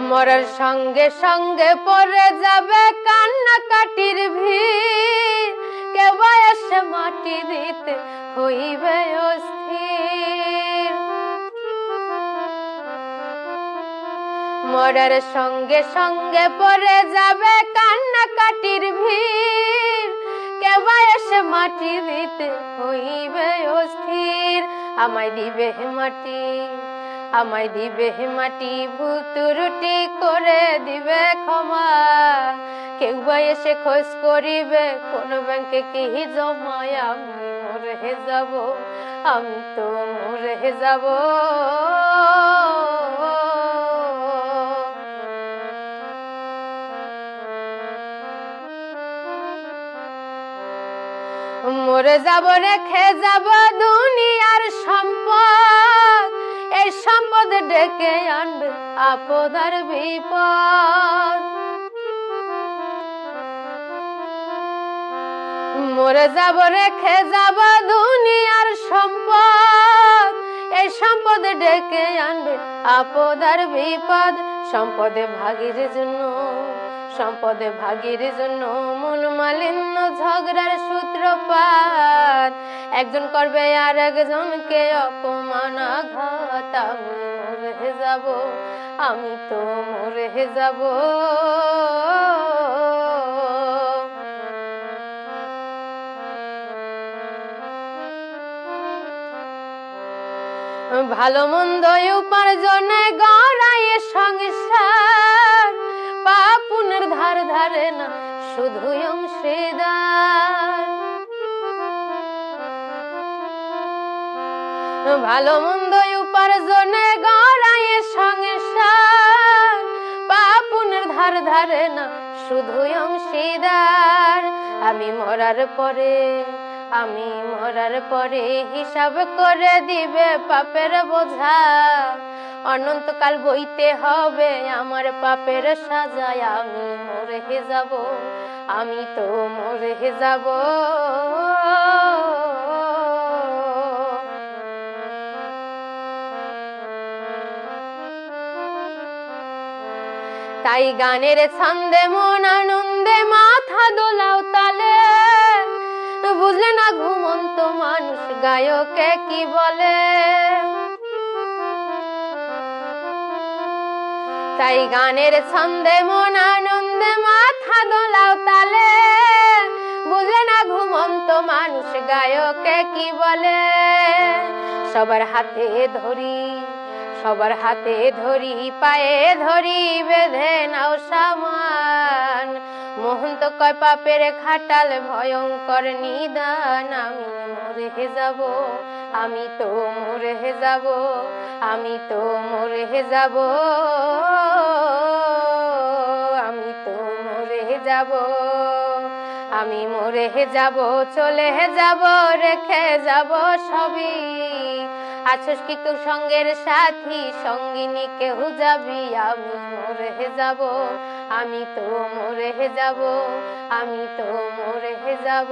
মরার সঙ্গে সঙ্গে পড়ে যাবে কান্নাকাটির ভিড়, কেউ এসে মাটি দিতে হইবে অস্থির। মরার সঙ্গে সঙ্গে পড়ে যাবে কান্নাকাটির ভিড়, কেউ এসে মাটি দিতে হইবে অস্থির। আমায় দিবে মাটি, আমায় দিবে মাটি, ভুল ত্রুটি করে দিবে ক্ষমা। কেউ বা এসে খোঁজ করিবে কোন ব্যাংকে কি জমায়, আমি মরে যাব, আমি তো মরে যাব। মরে যাব, রেখে যাব দুনিয়ার সম্পদ, এই সম্পদ ডেকে আনবে আপদ আর বিপদ। মরে যাব, রেখে যাব দুনিয়ার সম্পদ, এই সম্পদ ডেকে আনবে আপদ আর বিপদ। সম্পদে ভাগের জন্য, সম্পদে ভাগের জন্য মন মালিন্য, ঝগড়ার সূত্রপাত। একজন করবে আর একজনকে অপমান আঘাত, আমি মরে যাব, আমি তো মরে যাব। ভালো মন্দ উপার্জনে গড়ায় সংসার, পাপ পুণ্যের ধার ধারে না শুধু অংশীদার। ভালো মন্দ উপার্জনে গড়ায় সংসার, পাপ পুণ্যের ধার ধারে না শুধু অংশীদার। আমি মরার পরে, আমি মরার পরে হিসাব করে দিবে পাপের বোঝা। অনন্তকাল বইতে হবে আমার পাপের সাজায়, আমি মরে যাব, আমি তো মরে যাব। তাই গানের ছন্দে মন আনন্দে মাথা দোলাও তালে, বুঝলে না ঘুমন্ত মানুষ গায়কে কি বলে। তাই গানের ছন্দে মন আনন্দে মাথা দোলাও তালে, বুঝলে না ঘুমন্ত মানুষ গায়কে কি বলে। সবার হাতে ধরি, সবার হাতে ধরি, পায়ে ধরি, বেঁধে নাও সামান। মোহন তো কয় পাপের খাটাল, ভয়ঙ্কর নিদান। আমি মরে যাব, আমি তো মরে যাব, আমি তো মরে যাব, আমি তো মরে যাব, আমি মরে যাব, চলে যাব, রেখে যাব সবই। আছোস কি তোর সঙ্গের সাথী, সঙ্গিনী কেউ যাবি, আমি মরে যাব, আমি তো মরে যাব, আমি তো মরে যাব।